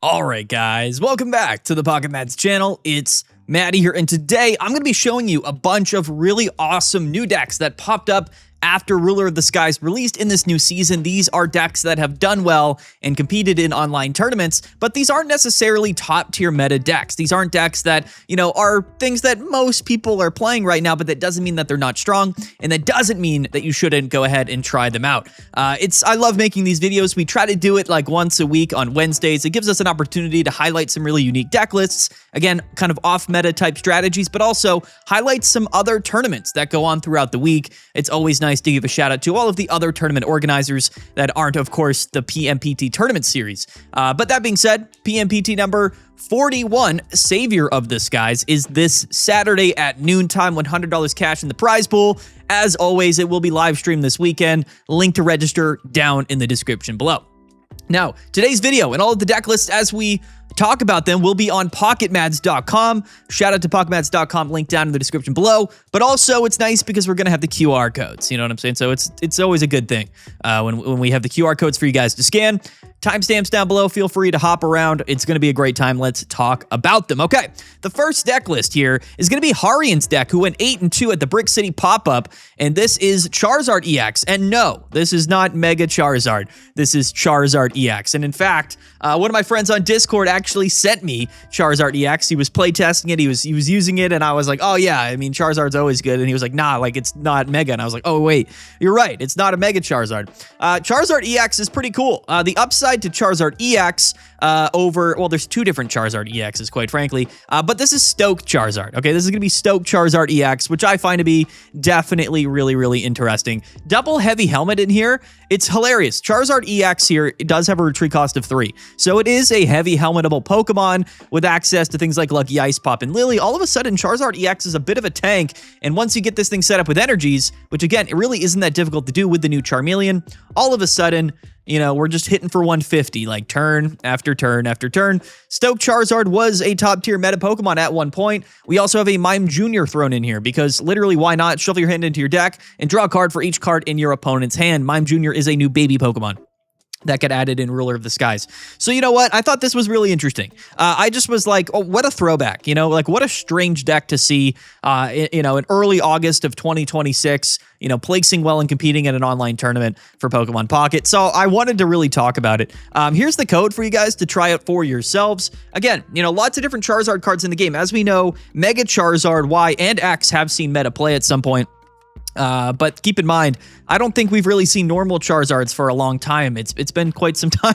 Alright guys, welcome back to the Pocket Mads channel. It's Maddie here, and today I'm going to be showing you a bunch of really awesome new decks that popped up after Ruler of the Skies released in this new season. These are decks that have done well and competed in online tournaments, but these aren't necessarily top tier meta decks. These aren't decks that, are things that most people are playing right now, but that doesn't mean that they're not strong, and that doesn't mean that you shouldn't go ahead and try them out. I love making these videos. We try to do it like once a week on Wednesdays. It gives us an opportunity to highlight some really unique deck lists, again, kind of off meta type strategies, but also highlight some other tournaments that go on throughout the week. It's always nice to give a shout out to all of the other tournament organizers that aren't, of course, the PMPT tournament series. But that being said, PMPT number 41, Savior of the Skies, is this Saturday at noontime, $100 cash in the prize pool. As always, it will be live streamed this weekend. Link to register down in the description below. Now, today's video and all of the deck lists as we talk about them will be on pocketmads.com. Shout out to pocketmads.com, link down in the description below. But also, it's nice because we're going to have the QR codes. You know what I'm saying? So it's always a good thing when we have the QR codes for you guys to scan. Timestamps down below. Feel free to hop around. It's going to be a great time. Let's talk about them. Okay, the first deck list here is going to be Harian's deck, who went 8-2 at the Brick City pop-up, and this is Charizard EX. And no, this is not Mega Charizard. This is Charizard EX. And in fact, one of my friends on Discord actually sent me Charizard EX. He was playtesting it. He was using it, and I was like, oh yeah, I mean, Charizard's always good. And he was like, nah, like it's not Mega. And I was like, oh wait, you're right. It's not a Mega Charizard. Charizard EX is pretty cool. The upside to Charizard EX there's two different Charizard EXs, quite frankly, but this is Stoke Charizard. Okay, this is going to be Stoke Charizard EX, which I find to be definitely really, really interesting. Double heavy helmet in here. It's hilarious. Charizard EX here, it does have a retreat cost of 3. So it is a heavy helmetable Pokemon with access to things like Lucky Ice Pop and Lily. All of a sudden, Charizard EX is a bit of a tank, and once you get this thing set up with energies, which again, it really isn't that difficult to do with the new Charmeleon, all of a sudden, we're just hitting for 150, like turn after turn after turn. Stoke Charizard was a top tier meta Pokemon at one point. We also have a Mime Jr. thrown in here because literally, why not shuffle your hand into your deck and draw a card for each card in your opponent's hand. Mime Jr. is a new baby Pokemon that got added in Ruler of the Skies. So you know what? I thought this was really interesting. I just was like, oh, what a throwback. Like what a strange deck to see, in early August of 2026, placing well and competing in an online tournament for Pokemon Pocket. So I wanted to really talk about it. Here's the code for you guys to try it for yourselves. Again, lots of different Charizard cards in the game. As we know, Mega Charizard Y and X have seen meta play at some point. But keep in mind, I don't think we've really seen normal Charizards for a long time. It's been quite some time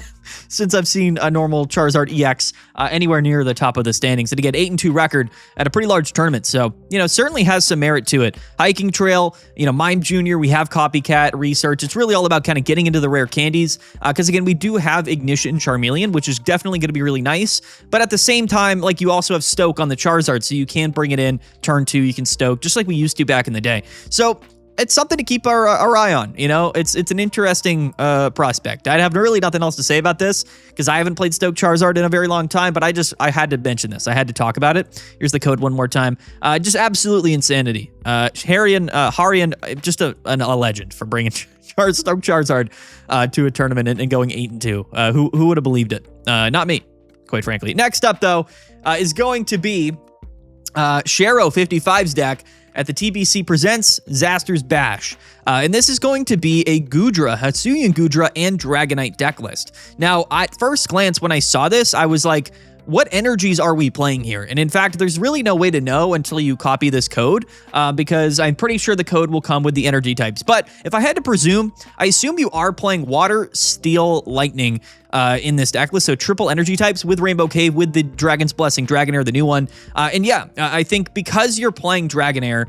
since I've seen a normal Charizard EX anywhere near the top of the standings. And again, 8-2 record at a pretty large tournament. So, certainly has some merit to it. Hiking Trail, Mime Jr., we have Copycat Research. It's really all about kind of getting into the rare candies. Because again, we do have Ignition Charmeleon, which is definitely going to be really nice. But at the same time, like you also have Stoke on the Charizard, so you can bring it in turn 2, you can Stoke, just like we used to back in the day. So it's something to keep our eye on. It's an interesting prospect. I have really nothing else to say about this because I haven't played Stoke Charizard in a very long time, but I had to mention this. I had to talk about it. Here's the code one more time. Just absolutely insanity. Harian, just a legend for bringing Stoke Charizard to a tournament and going 8-2. Who would have believed it? Not me, quite frankly. Next up, though, is going to be Sharo 55's deck at the TBC Presents Zaster's Bash. And this is going to be a Goodra, Hisuian Goodra, and Dragonite deck list. Now, at first glance, when I saw this, I was like, what energies are we playing here? And in fact, there's really no way to know until you copy this code, because I'm pretty sure the code will come with the energy types. But if I had to presume, I assume you are playing Water, Steel, Lightning in this deck list. So triple energy types with Rainbow Cave, with the Dragon's Blessing, Dragonair, the new one. And yeah, I think because you're playing Dragonair,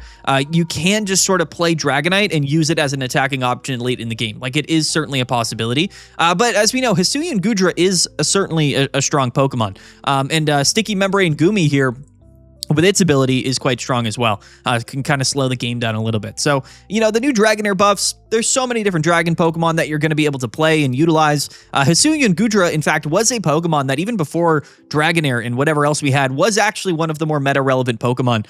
you can just sort of play Dragonite and use it as an attacking option late in the game. Like it is certainly a possibility. But as we know, Hisuian Goodra is certainly a strong Pokemon. And Sticky Membrane Gumi here with its ability is quite strong as well. It can kind of slow the game down a little bit. So, you know, the new Dragonair buffs, there's so many different dragon Pokemon that you're going to be able to play and utilize. Hisuian Goodra, in fact, was a Pokemon that even before Dragonair and whatever else we had was actually one of the more meta-relevant Pokemon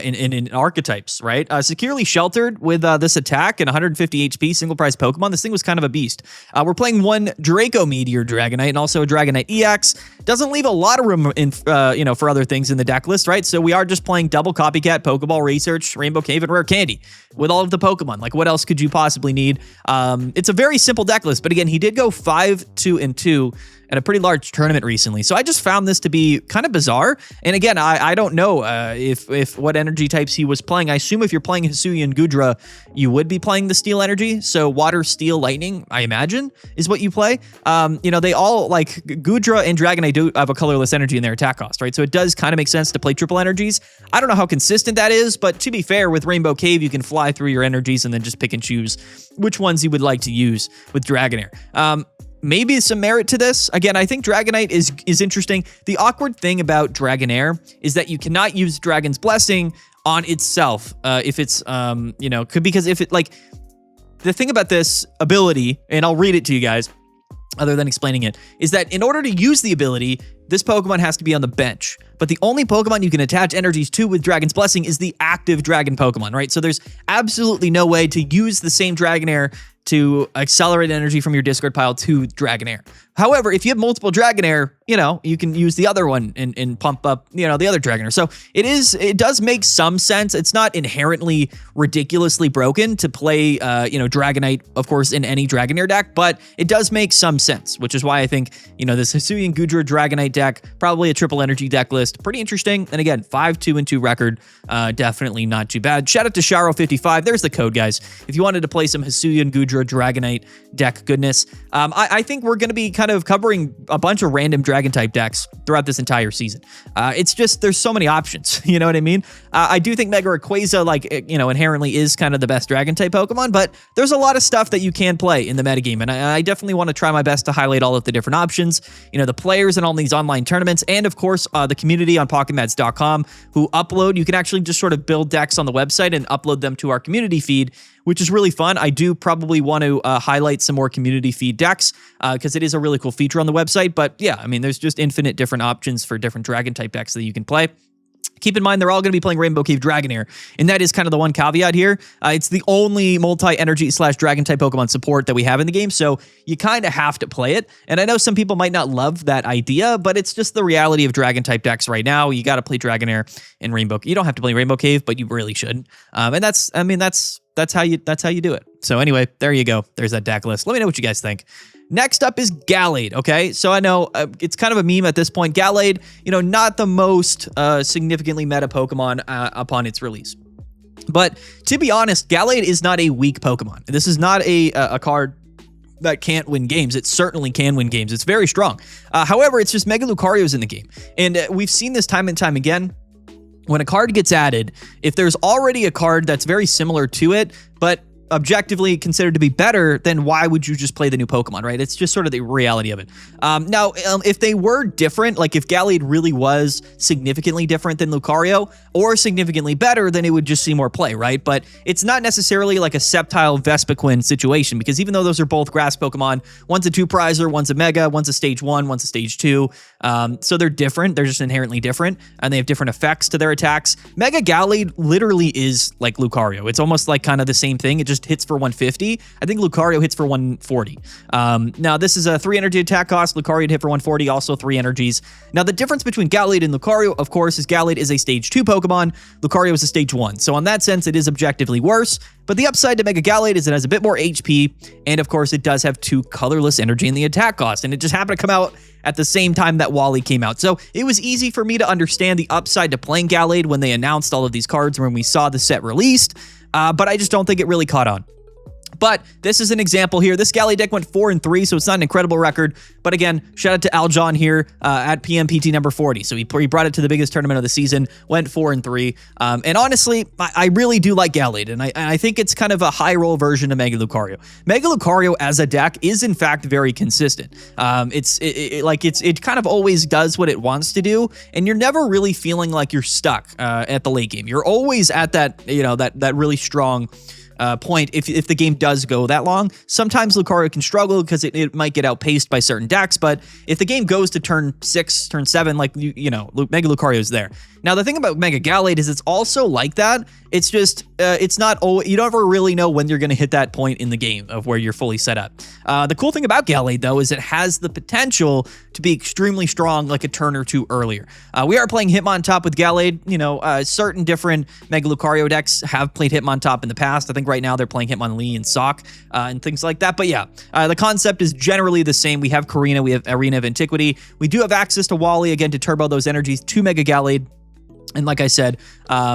in archetypes, right? Securely sheltered with this attack and 150 HP single-price Pokemon. This thing was kind of a beast. We're playing one Draco Meteor Dragonite and also a Dragonite EX. Doesn't leave a lot of room in, you know, for other things in the deck list, right? So we are just playing double Copycat, Pokeball, Research, Rainbow Cave, and Rare Candy with all of the Pokemon. Like, what else could you possibly need? It's a very simple deck list, but again, he did go 5-2-2 at a pretty large tournament recently. So I just found this to be kind of bizarre. And again, I don't know if what energy types he was playing. I assume if you're playing Hisuian Goodra, you would be playing the Steel energy. So Water, Steel, Lightning, I imagine, is what you play. You know, they all, like, Goodra and Dragonite do have a colorless energy in their attack cost, right? So it does kind of make sense to play triple energies. I don't know how consistent that is, but to be fair, with Rainbow Cave, you can fly through your energies and then just pick and choose which ones you would like to use with Dragonair. Maybe some merit to this. Again, I think Dragonite is interesting. The awkward thing about Dragonair is that you cannot use Dragon's Blessing on itself if it's, you know, because if it, like, the thing about this ability, and I'll read it to you guys, other than explaining it, is that in order to use the ability, this Pokemon has to be on the bench. But the only Pokemon you can attach energies to with Dragon's Blessing is the active Dragon Pokemon, right? So there's absolutely no way to use the same Dragonair to accelerate energy from your discard pile to Dragonair. However, if you have multiple Dragonair, you know, you can use the other one and pump up, you know, the other Dragonair. So it does make some sense. It's not inherently ridiculously broken to play, you know, Dragonite, of course, in any Dragonair deck, but it does make some sense, which is why I think, you know, this Hisuian Goodra Dragonite deck, probably a triple energy deck list, pretty interesting. And again, 5-2-2 record, definitely not too bad. Shout out to Sharo55. There's the code, guys. If you wanted to play some Hisuian Goodra Dragonite deck goodness, I think we're going to be kind of covering a bunch of random dragon type decks throughout this entire season. It's just, there's so many options, you know what I mean? I do think Mega Rayquaza, like, you know, inherently is kind of the best dragon type Pokemon, but there's a lot of stuff that you can play in the metagame, and I definitely want to try my best to highlight all of the different options, you know, the players in all these online tournaments, and of course, the community on PocketMads.com who upload. You can actually just sort of build decks on the website and upload them to our community feed, which is really fun. I do probably want to highlight some more community feed decks because it is a really cool feature on the website. But yeah, I mean, there's just infinite different options for different dragon type decks that you can play. Keep in mind, they're all going to be playing Rainbow Cave Dragonair, and that is kind of the one caveat here. It's the only multi-energy / dragon type Pokemon support that we have in the game, so you kind of have to play it. And I know some people might not love that idea, but it's just the reality of dragon type decks right now. You got to play Dragonair and Rainbow. You don't have to play Rainbow Cave, but you really should. And that's how you do it. So anyway, there you go. There's that deck list. Let me know what you guys think. Next up is Gallade, okay? So I know it's kind of a meme at this point. Gallade, you know, not the most significantly meta Pokemon upon its release. But to be honest, Gallade is not a weak Pokemon. This is not a card that can't win games. It certainly can win games. It's very strong. However, it's just Mega Lucario's in the game. And we've seen this time and time again. When a card gets added, if there's already a card that's very similar to it, but objectively considered to be better, then why would you just play the new Pokemon, right? It's just sort of the reality of it. Now, if they were different, like if Gallade really was significantly different than Lucario or significantly better, then it would just see more play, right? But it's not necessarily like a Sceptile Vespiquen situation, because even though those are both grass Pokemon, one's a 2-prizer, one's a Mega, one's a Stage 1, one's a Stage 2. So they're different. They're just inherently different, and they have different effects to their attacks. Mega Gallade literally is like Lucario. It's almost like kind of the same thing. It just hits for 150. I think Lucario hits for 140. Now, this is a 3 energy attack cost. Lucario would hit for 140, also 3 energies. Now, the difference between Gallade and Lucario, of course, is Gallade is a Stage 2 Pokemon. Lucario is a Stage 1. So in that sense, it is objectively worse. But the upside to Mega Gallade is it has a bit more HP, and of course, it does have 2 colorless energy in the attack cost, and it just happened to come out at the same time that Wally came out. So it was easy for me to understand the upside to playing Gallade when they announced all of these cards when we saw the set released, but I just don't think it really caught on. But this is an example here. This Gallade deck went 4-3, so it's not an incredible record. But again, shout out to Aljon here at PMPT number 40. So he brought it to the biggest tournament of the season, went 4-3. And honestly, I really do like Gallade, and I think it's kind of a high roll version of Mega Lucario. Mega Lucario as a deck is in fact very consistent. It kind of always does what it wants to do, and you're never really feeling like you're stuck at the late game. You're always at that, that really strong point if the game does go that long. Sometimes Lucario can struggle because it might get outpaced by certain decks, but if the game goes to turn 6, turn 7, like, Mega Lucario is there. Now, the thing about Mega Gallade is it's also like that. It's just, it's not, you don't ever really know when you're going to hit that point in the game of where you're fully set up. The cool thing about Gallade, though, is it has the potential to be extremely strong like a turn or two earlier. We are playing Hitmontop with Gallade. Certain different Mega Lucario decks have played Hitmontop in the past. I think right now they're playing Hitmonlee and Sock and things like that. But yeah, the concept is generally the same. We have Karina, we have Arena of Antiquity. We do have access to Wally, again, to turbo those energies to Mega Gallade. And like I said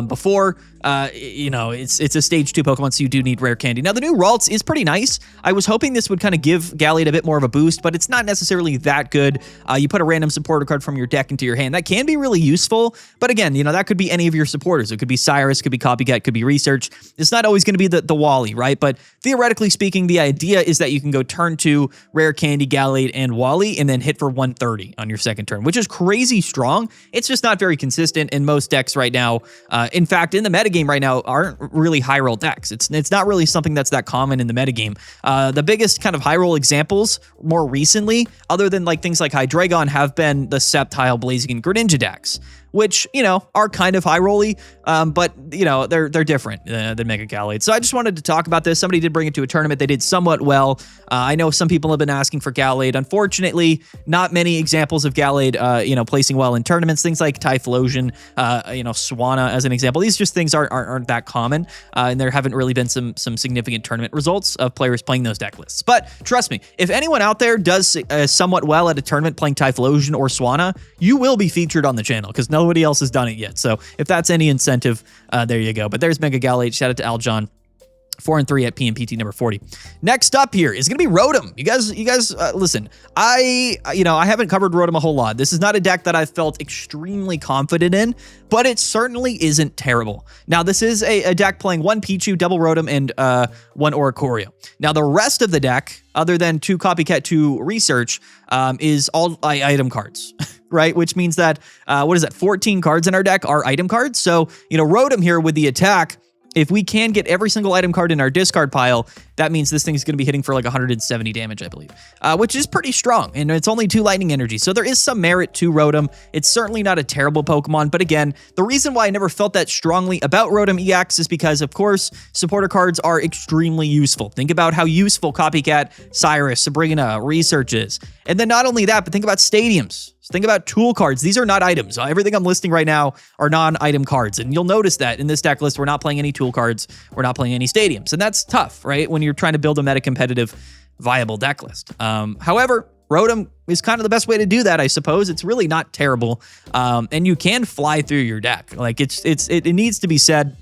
before, it's a stage 2 Pokemon, so you do need rare candy. Now, the new Ralts is pretty nice. I was hoping this would kind of give Gallade a bit more of a boost, but it's not necessarily that good. You put a random supporter card from your deck into your hand. That can be really useful, but again, that could be any of your supporters. It could be Cyrus, could be Copycat, could be Research. It's not always going to be the Wally, right? But theoretically speaking, the idea is that you can go turn 2, rare candy, Gallade, and Wally, and then hit for 130 on your second turn, which is crazy strong. It's just not very consistent in most decks right now. In fact, in the metagame right now aren't really high roll decks. It's not really something that's that common in the metagame. The biggest kind of high roll examples more recently, other than like things like Hydreigon, have been the Sceptile, Blazing, and Greninja decks, which, are kind of high rolly, but, they're different than Mega Gallade. So I just wanted to talk about this. Somebody did bring it to a tournament. They did somewhat well. I know some people have been asking for Gallade. Unfortunately, not many examples of Gallade, placing well in tournaments. Things like Typhlosion, Swanna as an example. These just things aren't that common, and there haven't really been some significant tournament results of players playing those deck lists. But trust me, if anyone out there does somewhat well at a tournament playing Typhlosion or Swanna, you will be featured on the channel because nobody else has done it yet. So if that's any incentive, there you go. But there's Mega Gallade. Shout out to Aljon. 4-3 at PMPT number 40. Next up here is going to be Rotom. You guys, listen, I haven't covered Rotom a whole lot. This is not a deck that I felt extremely confident in, but it certainly isn't terrible. Now, this is a deck playing 1 Pichu, double Rotom, and 1 Oricorio. Now, the rest of the deck, other than 2 Copycat, 2 Research, is all item cards, right? Which means that, 14 cards in our deck are item cards. So, Rotom here with the attack, if we can get every single item card in our discard pile, that means this thing's going to be hitting for like 170 damage, I believe, which is pretty strong. And it's only 2 lightning energy. So there is some merit to Rotom. It's certainly not a terrible Pokemon. But again, the reason why I never felt that strongly about Rotom EX is because, of course, supporter cards are extremely useful. Think about how useful Copycat, Cyrus, Sabrina, Research is. And then not only that, but think about stadiums. Think about tool cards. These are not items. Everything I'm listing right now are non-item cards. And you'll notice that in this deck list, we're not playing any tool cards. We're not playing any stadiums. And that's tough, right? When you're trying to build a meta-competitive, viable deck list. However, Rotom is kind of the best way to do that, I suppose. It's really not terrible. And you can fly through your deck. Like, it needs to be said.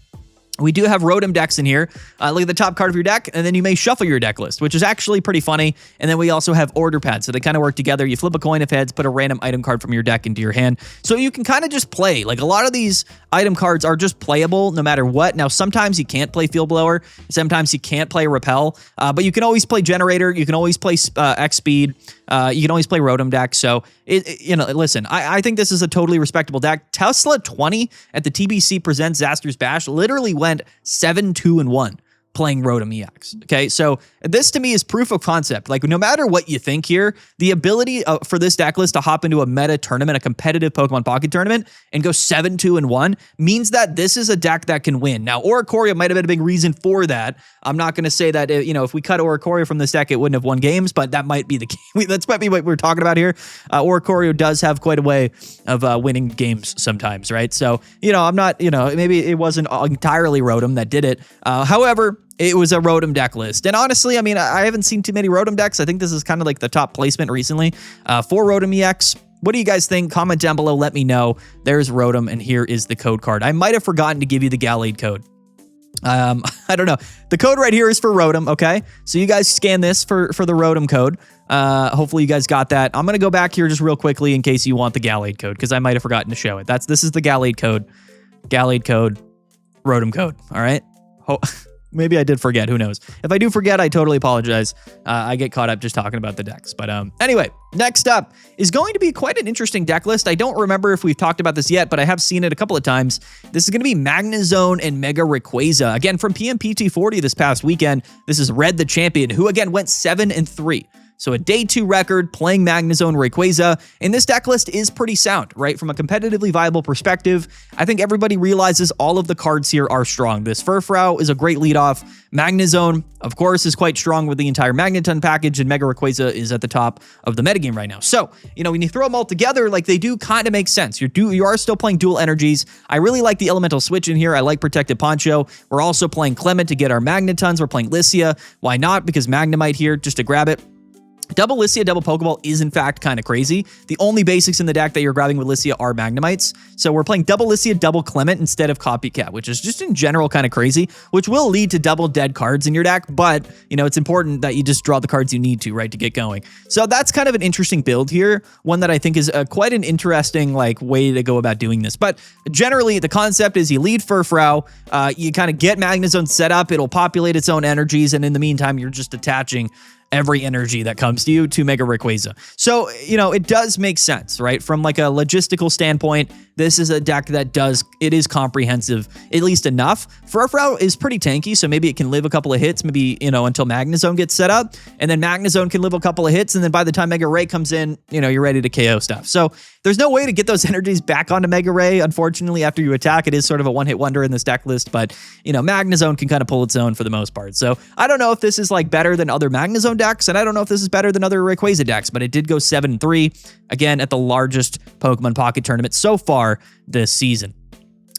We do have Rotom decks in here. Look at the top card of your deck, and then you may shuffle your deck list, which is actually pretty funny. And then we also have order pads, so they kind of work together. You flip a coin of heads, put a random item card from your deck into your hand. So you can kind of just play. Like, a lot of these item cards are just playable no matter what. Now, sometimes you can't play Field Blower. Sometimes you can't play Repel. But you can always play Generator. You can always play X-Speed. You can always play Rotom deck. So, listen, I think this is a totally respectable deck. Tesla 20 at the TBC Presents Zaster's Bash literally went 7-2-1 playing Rotom EX. Okay, so this to me is proof of concept. Like, no matter what you think here, the ability for this deck list to hop into a meta tournament, a competitive Pokemon Pocket tournament, and go 7-2-1 means that this is a deck that can win. Now, Oricorio might have been a big reason for that. I'm not going to say that, if we cut Oricorio from this deck, it wouldn't have won games, but that might be the game. That's might be what we're talking about here. Oricorio does have quite a way of winning games sometimes, right? So, I'm not, maybe it wasn't entirely Rotom that did it. However, it was a Rotom deck list. And honestly, I haven't seen too many Rotom decks. I think this is kind of like the top placement recently for Rotom EX. What do you guys think? Comment down below. Let me know. There's Rotom, and here is the code card. I might have forgotten to give you the Gallade code. I don't know. The code right here is for Rotom, okay? So you guys scan this for the Rotom code. Hopefully you guys got that. I'm going to go back here just real quickly in case you want the Gallade code, because I might have forgotten to show it. This is the Gallade code, Rotom code, all right? Maybe I did forget, who knows? If I do forget, I totally apologize. I get caught up just talking about the decks. But anyway, next up is going to be quite an interesting deck list. I don't remember if we've talked about this yet, but I have seen it a couple of times. This is going to be Magnezone and Mega Rayquaza. Again, from PMPT 40 this past weekend. This is Red the Champion, who again went 7-3. So a day 2 record playing Magnezone Rayquaza, and this deck list is pretty sound, right? From a competitively viable perspective, I think everybody realizes all of the cards here are strong. This Furfrou is a great leadoff. Magnezone, of course, is quite strong with the entire Magneton package, and Mega Rayquaza is at the top of the metagame right now. So, you know, when you throw them all together, like, they do kind of make sense. You are still playing dual energies. I really like the Elemental Switch in here. I like Protected Poncho. We're also playing Clement to get our Magnetons. We're playing Lugia. Why not? Because Magnemite here, just to grab it. Double Lugia, double Pokeball is in fact kind of crazy. The only basics in the deck that you're grabbing with Lugia are Magnemites. So we're playing double Lugia, double Clement instead of Copycat, which is just in general kind of crazy, which will lead to double dead cards in your deck. But, you know, it's important that you just draw the cards you need to, right, to get going. So that's kind of an interesting build here. One that I think is quite an interesting, like, way to go about doing this. But generally, the concept is you lead Furfrou, you kind of get Magnezone set up, it'll populate its own energies, and in the meantime, you're just attaching every energy that comes to you to Mega Rayquaza. So, you know, it does make sense, right? From like a logistical standpoint, this is a deck that it is comprehensive, at least enough. Furfrou is pretty tanky, so maybe it can live a couple of hits, maybe, you know, until Magnezone gets set up, and then Magnezone can live a couple of hits, and then by the time Mega Ray comes in, you know, you're ready to KO stuff. So there's no way to get those energies back onto Mega Ray, unfortunately, after you attack. It is sort of a one-hit wonder in this deck list, but, you know, Magnezone can kind of pull its own for the most part. So I don't know if this is like better than other Magnezone decks, and I don't know if this is better than other Rayquaza decks, but it did go 7-3, again, at the largest Pokemon Pocket tournament so far this season.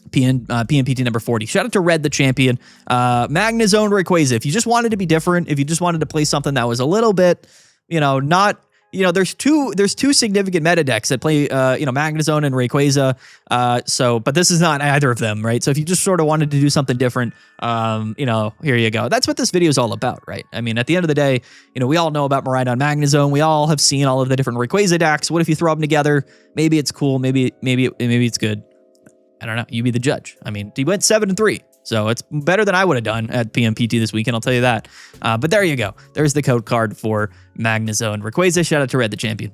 PMPT number 40. Shout out to Red the Champion. Magnezone Rayquaza. If you just wanted to be different, if you just wanted to play something that was a little bit, you know, not, you know, there's two significant meta decks that play, you know, Magnezone and Rayquaza. But this is not either of them, right? So if you just sort of wanted to do something different, you know, here you go. That's what this video is all about, right? I mean, at the end of the day, you know, we all know about Miraidon Magnezone. We all have seen all of the different Rayquaza decks. What if you throw them together? Maybe it's cool. Maybe it's good. I don't know. You be the judge. I mean, he went 7-3. So it's better than I would have done at PMPT this weekend, I'll tell you that. But there you go. There's the code card for Magnezone Rayquaza. Shout out to Red the Champion.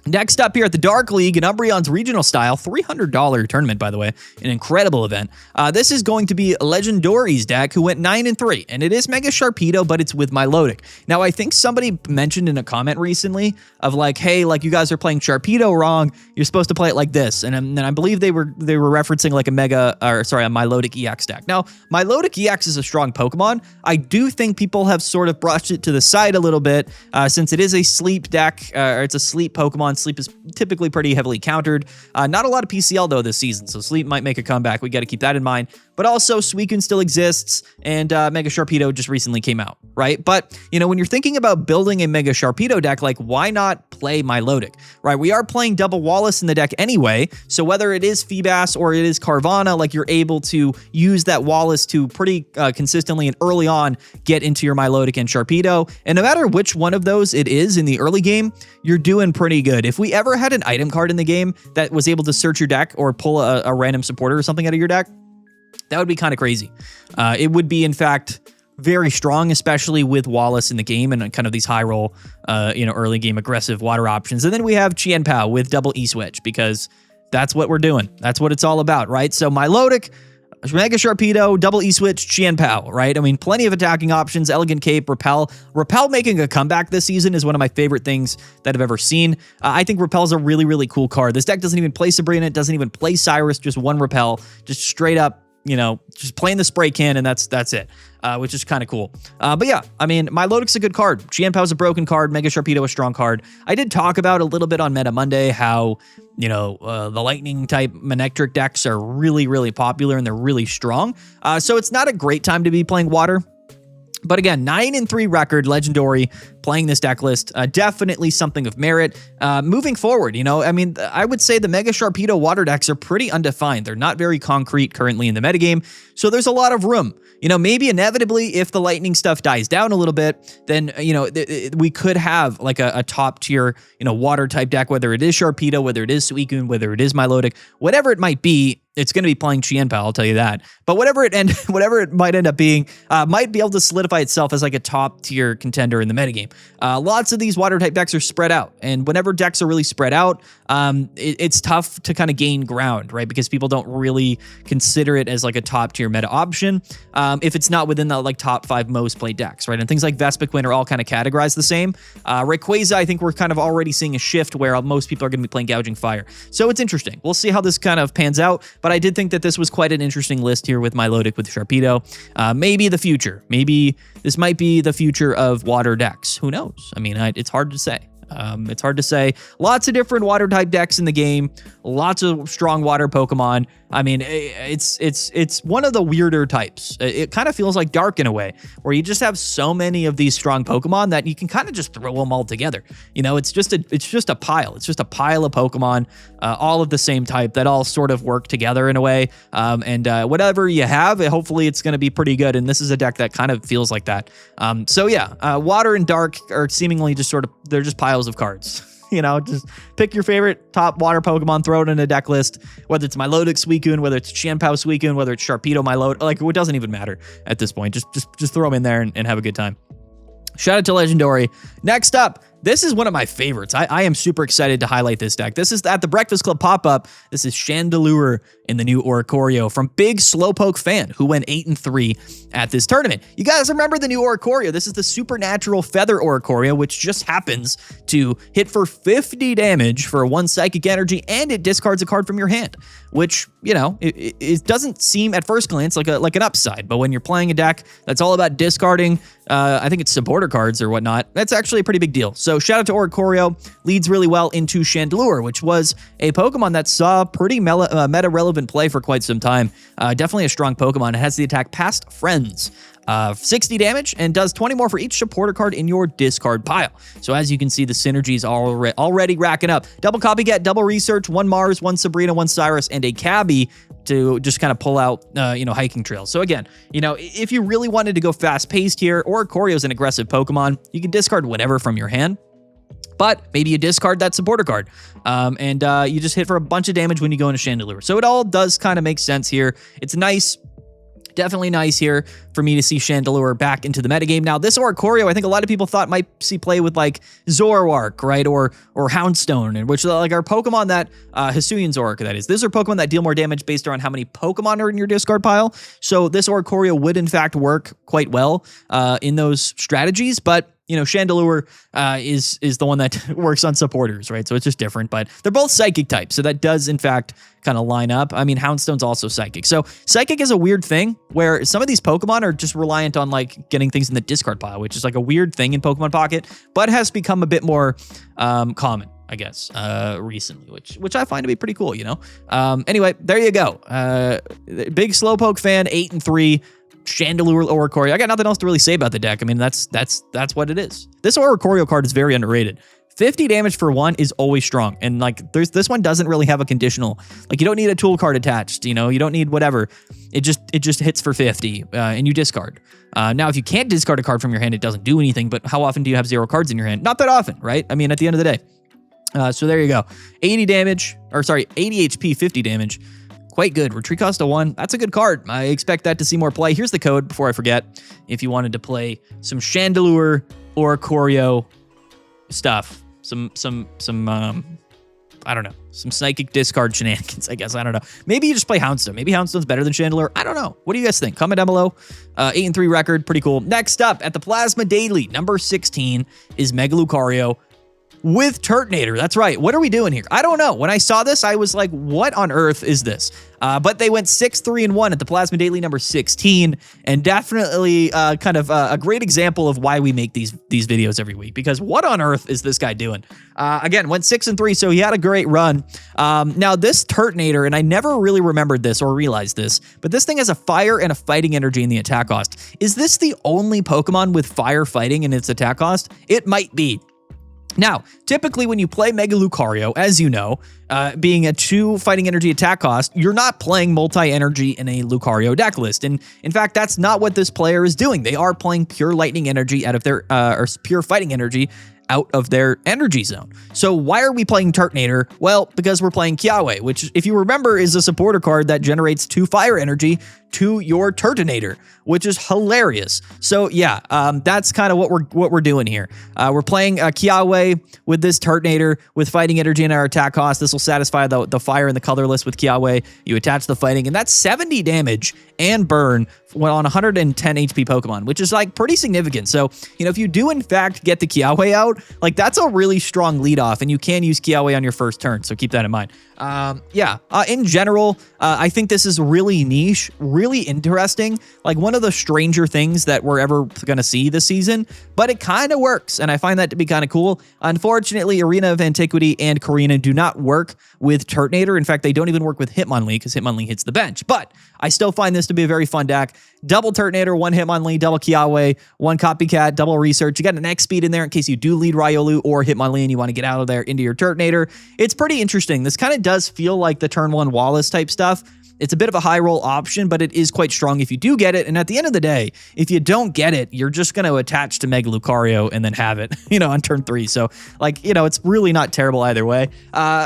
Next up here at the Dark League, an Umbreon's regional style, $300 tournament, by the way, an incredible event. This is going to be Legendary's deck, who went 9-3, and it is Mega Sharpedo, but it's with Milotic. Now, I think somebody mentioned in a comment recently of like, hey, like, you guys are playing Sharpedo wrong. You're supposed to play it like this, and I believe they were referencing like a Milotic EX deck. Now, Milotic EX is a strong Pokemon. I do think people have sort of brushed it to the side a little bit, since it is a sleep deck, or it's a sleep Pokemon. Sleep is typically pretty heavily countered. Not a lot of PCL, though, this season, so Sleep might make a comeback. We got to keep that in mind. But also, Suicune still exists, and Mega Sharpedo just recently came out, right? But, you know, when you're thinking about building a Mega Sharpedo deck, like, why not play Milotic, right? We are playing double Wallace in the deck anyway, so whether it is Feebas or it is Carvanha, like, you're able to use that Wallace to pretty consistently and early on get into your Milotic and Sharpedo, and no matter which one of those it is in the early game, you're doing pretty good. If we ever had an item card in the game that was able to search your deck or pull a random supporter or something out of your deck, that would be kind of crazy. It would be, in fact, very strong, especially with Wallace in the game and kind of these high roll, you know, early game aggressive water options. And then we have Chien Pao with double E-Switch, because that's what we're doing. That's what it's all about, right? So Milotic, Mega Sharpedo, double E-Switch, Chien Pao, right? I mean, plenty of attacking options, Elegant Cape, Repel. Repel making a comeback this season is one of my favorite things that I've ever seen. I think Repel's a really, really cool card. This deck doesn't even play Sabrina, it doesn't even play Cyrus, just one Repel, just straight up, you know, just playing the spray can, and that's it, which is kind of cool. But yeah, I mean, Milotic's a good card. Chien Pao's a broken card. Mega Sharpedo a strong card. I did talk about a little bit on Meta Monday how, you know, the lightning type Manectric decks are really, really popular and they're really strong. So it's not a great time to be playing water. But again, 9-3 record, legendary, playing this deck list, definitely something of merit. Moving forward, I mean, I would say the Mega Sharpedo water decks are pretty undefined. They're not very concrete currently in the metagame, so there's a lot of room. Maybe inevitably, if the lightning stuff dies down a little bit, then, we could have like a top tier, water type deck, whether it is Sharpedo, whether it is Suicune, whether it is Milotic, whatever it might be. It's going to be playing Chien-Pao, I'll tell you that. But whatever it might end up being, might be able to solidify itself as like a top tier contender in the metagame. Lots of these water type decks are spread out, and whenever decks are really spread out, it's tough to kind of gain ground, right? Because people don't really consider it as like a top tier meta option if it's not within the like top 5 most played decks, right? And things like Vespiquen are all kind of categorized the same. Rayquaza, I think we're kind of already seeing a shift where most people are going to be playing Gouging Fire. So it's interesting. We'll see how this kind of pans out. But I did think that this was quite an interesting list here with Milotic, with Sharpedo. Maybe the future. Maybe this might be the future of water decks. Who knows? I mean, it's hard to say. It's hard to say. Lots of different water type decks in the game. Lots of strong water Pokemon. I mean, it's one of the weirder types. It kind of feels like Dark in a way, where you just have so many of these strong Pokemon that you can kind of just throw them all together. It's just a pile. It's just a pile of Pokemon, all of the same type that all sort of work together in a way. And whatever you have, hopefully it's going to be pretty good. And this is a deck that kind of feels like that. So yeah, Water and Dark are seemingly just they're just piles of cards. Just pick your favorite top water Pokemon, throw it in a deck list, whether it's Milotic Suicune, whether it's Chien-Pao Suicune, whether it's Sharpedo Milotic, like it doesn't even matter at this point. Just throw them in there and have a good time. Shout out to Legendary. Next up, this is one of my favorites. I am super excited to highlight this deck. This is at the Breakfast Club pop-up. This is Chandelure in the new Oricorio from Big Slowpoke Fan, who went 8-3 at this tournament. You guys remember the new Oricorio? This is the Supernatural Feather Oricorio, which just happens to hit for 50 damage for 1 Psychic Energy, and it discards a card from your hand, which, it doesn't seem at first glance like an upside, but when you're playing a deck that's all about discarding, I think it's supporter cards or whatnot, that's actually a pretty big deal. So shout out to Oricorio, leads really well into Chandelure, which was a Pokemon that saw pretty meta-relevant play for quite some time. Definitely a strong Pokemon. It has the attack Past Friends. 60 damage and does 20 more for each supporter card in your discard pile. So as you can see, the synergies are already racking up. Double Copycat, double Research, 1 Mars, 1 Sabrina, 1 Cyrus, and a Cabby to just kind of pull out, hiking trails. So again, if you really wanted to go fast-paced here, Oricorio is an aggressive Pokemon. You can discard whatever from your hand, but maybe you discard that supporter card, and you just hit for a bunch of damage when you go into Chandelure. So it all does kind of make sense here. It's nice. Definitely nice here for me to see Chandelure back into the metagame. Now, this Oricorio, I think a lot of people thought might see play with like Zoroark, right? Or Houndstone, and which like are Pokemon that, Hisuian Zoroark, that is. These are Pokemon that deal more damage based on how many Pokemon are in your discard pile. So this Oricorio would in fact work quite well in those strategies, but Chandelure is the one that works on supporters, right? So it's just different, but they're both psychic types. So that does, in fact, kind of line up. I mean, Houndstone's also psychic. So psychic is a weird thing where some of these Pokemon are just reliant on like getting things in the discard pile, which is like a weird thing in Pokemon Pocket, but has become a bit more common, I guess, recently, which I find to be pretty cool, Anyway, there you go. Big Slowpoke Fan, 8-3. Chandelure Oricorio. I got nothing else to really say about the deck. I mean, that's what it is. This Oricorio card is very underrated. 50 damage for 1 is always strong. And like this one doesn't really have a conditional. Like you don't need a tool card attached, you don't need whatever. It just hits for 50 and you discard. Now, if you can't discard a card from your hand, it doesn't do anything, but how often do you have 0 cards in your hand? Not that often, right? I mean, at the end of the day. So there you go. 80 HP, 50 damage. Quite good. Retreat cost of 1. That's a good card. I expect that to see more play. Here's the code before I forget. If you wanted to play some Chandelure Oricorio stuff, some I don't know, some psychic discard shenanigans, I guess. I don't know. Maybe you just play Houndstone. Maybe Houndstone's better than Chandelure. I don't know. What do you guys think? Comment down below. 8-3 record. Pretty cool. Next up at the Plasma Daily, number 16 is Mega Lucario. with Turtonator. That's right. What are we doing here? I don't know. When I saw this, I was like, what on earth is this? But they went 6-3-1 at the Plasma Daily number 16, and definitely kind of a great example of why we make these videos every week, because what on earth is this guy doing? Again, went 6-3, so he had a great run. Now this Turtonator, and I never really remembered this or realized this, but this thing has a fire and a fighting energy in the attack cost. Is this the only Pokemon with fire fighting in its attack cost? It might be. Now, typically when you play Mega Lucario, as you know, being a 2 fighting energy attack cost, you're not playing multi-energy in a Lucario deck list. And in fact, that's not what this player is doing. They are playing pure lightning energy out of their, or pure fighting energy out of their energy zone. So why are we playing Turtonator? Well, because we're playing Kiawe, which, if you remember, is a supporter card that generates 2 fire energy to your Turtonator, which is hilarious. So yeah, that's kind of what we're doing here. We're playing Kiawe with this Turtonator with fighting energy in our attack cost. This will satisfy the fire and the colorless with Kiawe. You attach the fighting, and that's 70 damage and burn on 110 HP Pokemon, which is like pretty significant. So, you know, if you do in fact get the Kiawe out, like that's a really strong lead off, and you can use Kiawe on your first turn. So keep that in mind. In general, I think this is really niche, really interesting, like one of the stranger things that we're ever going to see this season, but it kind of works, and I find that to be kind of cool. Unfortunately, Arena of Antiquity and Karina do not work with Turtonator. In fact, they don't even work with Hitmonlee, because Hitmonlee hits the bench, but I still find this to be a very fun deck. Double Turtonator, 1 Hitmonlee, double Kiawe, 1 Copycat, double Research. You got an X speed in there in case you do lead Riolu or Hitmonlee and you want to get out of there into your Turtonator. It's pretty interesting. This kind of does feel like the turn 1 Wallace type stuff. It's a bit of a high roll option, but it is quite strong if you do get it. And at the end of the day, if you don't get it, you're just going to attach to Mega Lucario and then have it, you know, on turn 3. So like, you know, it's really not terrible either way.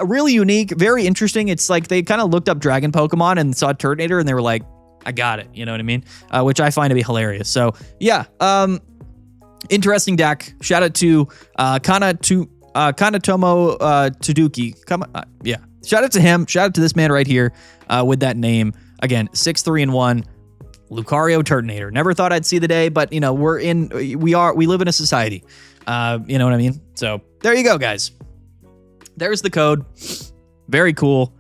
Really unique, very interesting. It's like they kind of looked up Dragon Pokemon and saw Turtonator and they were like, I got it. You know what I mean? Which I find to be hilarious. So yeah, interesting deck. Shout out to Kanatomo Taduki. Yeah. Shout out to him. Shout out to this man right here with that name. Again, 6-3-1, Lucario Turtonator. Never thought I'd see the day, but you know, we live in a society. You know what I mean? So there you go, guys. There's the code. Very cool.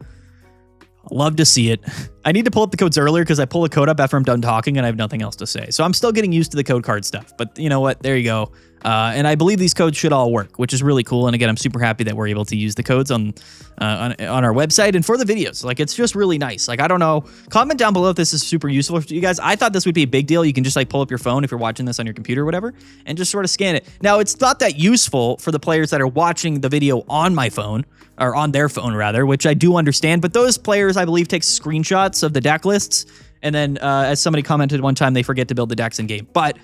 Love to see it. I need to pull up the codes earlier because I pull a code up after I'm done talking and I have nothing else to say. So I'm still getting used to the code card stuff, but you know what? There you go. And I believe these codes should all work, which is really cool. And again, I'm super happy that we're able to use the codes on our website and for the videos. Like, it's just really nice. Like, I don't know. Comment down below if this is super useful for you guys. I thought this would be a big deal. You can just like pull up your phone if you're watching this on your computer or whatever, and just sort of scan it. Now, it's not that useful for the players that are watching the video on my phone, or on their phone rather, which I do understand. But those players, I believe, take screenshots of the deck lists. And then, as somebody commented one time, they forget to build the decks in game. But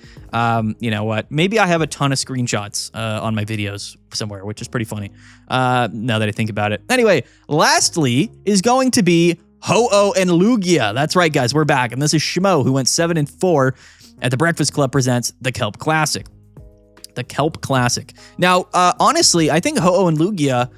you know what? Maybe I have a ton of screenshots on my videos somewhere, which is pretty funny now that I think about it. Anyway, lastly is going to be Ho-Oh and Lugia. That's right, guys. We're back. And this is Shimo, who went 7-4 at the Breakfast Club presents the Kelp Classic. The Kelp Classic. Now, honestly, I think Ho-Oh and Lugia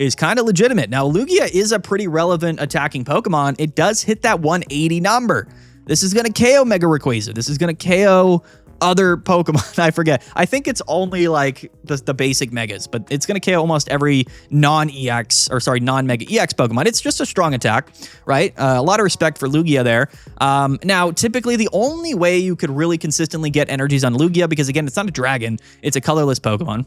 is kind of legitimate. Now, Lugia is a pretty relevant attacking Pokemon. It does hit that 180 number. This is going to KO Mega Rayquaza. This is going to KO other Pokemon. I forget. I think it's only like the basic Megas, but it's going to KO almost every non-Mega EX Pokemon. It's just a strong attack, right? A lot of respect for Lugia there. Now, typically, the only way you could really consistently get energies on Lugia, because again, it's not a dragon, it's a colorless Pokemon,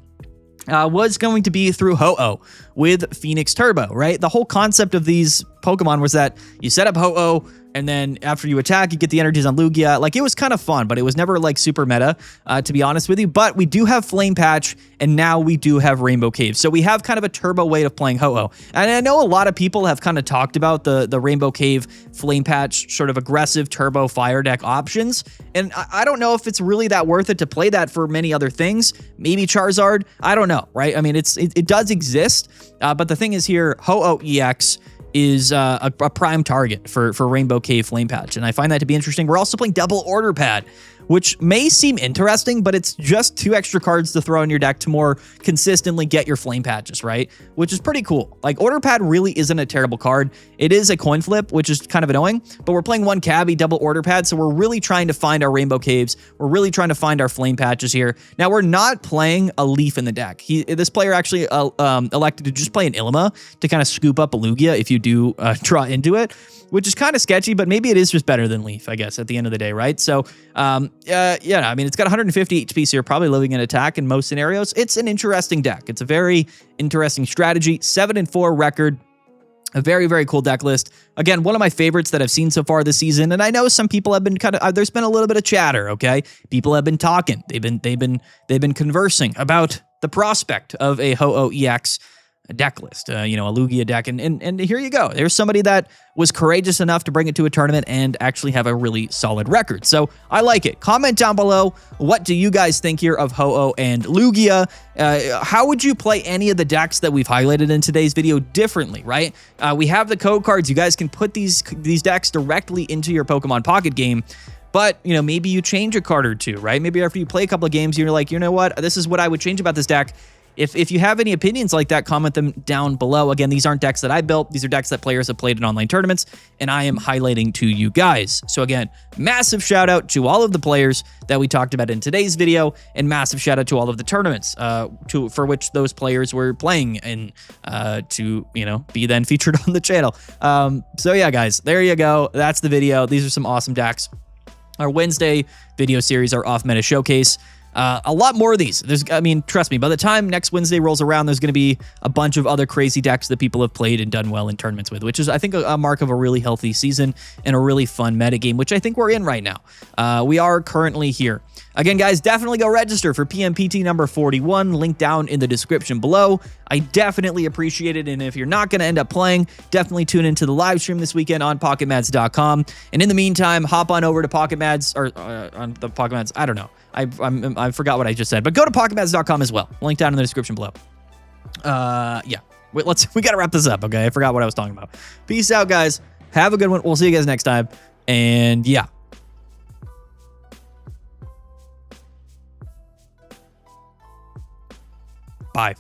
was going to be through Ho-Oh with Phoenix Turbo, right? The whole concept of these Pokemon was that you set up Ho-Oh, and then after you attack, you get the energies on Lugia. Like, it was kind of fun, but it was never like super meta, to be honest with you. But we do have Flame Patch, and now we do have Rainbow Cave. So we have kind of a turbo way of playing Ho-Oh. And I know a lot of people have kind of talked about the Rainbow Cave, Flame Patch, sort of aggressive turbo fire deck options. And I don't know if it's really that worth it to play that for many other things. Maybe Charizard. I don't know, right? I mean, it does exist. But the thing is here, Ho-Oh EX is a prime target for Rainbow Cave Flame Patch, and I find that to be interesting. We're also playing Double Order Pad which may seem interesting, but it's just 2 extra cards to throw in your deck to more consistently get your flame patches, right? Which is pretty cool. Like, Order Pad really isn't a terrible card. It is a coin flip, which is kind of annoying, but we're playing 1 Cabbie, double Order Pad, so we're really trying to find our Rainbow Caves. We're really trying to find our flame patches here. Now, we're not playing a Leaf in the deck. This player actually elected to just play an Ilima to kind of scoop up a Lugia if you do draw into it, which is kind of sketchy, but maybe it is just better than Leaf, I guess, at the end of the day, right? So, yeah, I mean, it's got 150 HP, so you're probably living in attack in most scenarios. It's an interesting deck. It's a very interesting strategy. 7-4 record. A very, very cool deck list. Again, one of my favorites that I've seen so far this season, and I know some people have been there's been a little bit of chatter, okay? People have been talking. They've been conversing about the prospect of a Ho-Oh EX deck list, a Lugia deck, and here you go. There's somebody that was courageous enough to bring it to a tournament and actually have a really solid record. So I like it. Comment down below, what do you guys think here of Ho-Oh and Lugia? How would you play any of the decks that we've highlighted in today's video differently, right? We have the code cards. You guys can put these decks directly into your Pokemon Pocket game. But, maybe you change a card or two, right? Maybe after you play a couple of games, you're like, you know what? This is what I would change about this deck. If you have any opinions like that, comment them down below. Again, these aren't decks that I built. These are decks that players have played in online tournaments, and I am highlighting to you guys. So again, massive shout out to all of the players that we talked about in today's video, and massive shout out to all of the tournaments for which those players were playing in to be then featured on the channel. So yeah, guys, there you go. That's the video. These are some awesome decks. Our Wednesday video series, our Off Meta Showcase. A lot more of these. Trust me, by the time next Wednesday rolls around, there's going to be a bunch of other crazy decks that people have played and done well in tournaments with, which is, I think, a mark of a really healthy season and a really fun metagame, which I think we're in right now. We are currently here. Again, guys, definitely go register for PMPT number 41, link down in the description below. I definitely appreciate it, and if you're not going to end up playing, definitely tune into the live stream this weekend on PocketMads.com. And in the meantime, hop on over to PocketMads, or on the PocketMads, I don't know. I forgot what I just said, but go to PocketMads.com as well. Link down in the description below. Yeah. We got to wrap this up, okay? I forgot what I was talking about. Peace out, guys. Have a good one. We'll see you guys next time. And yeah. Bye.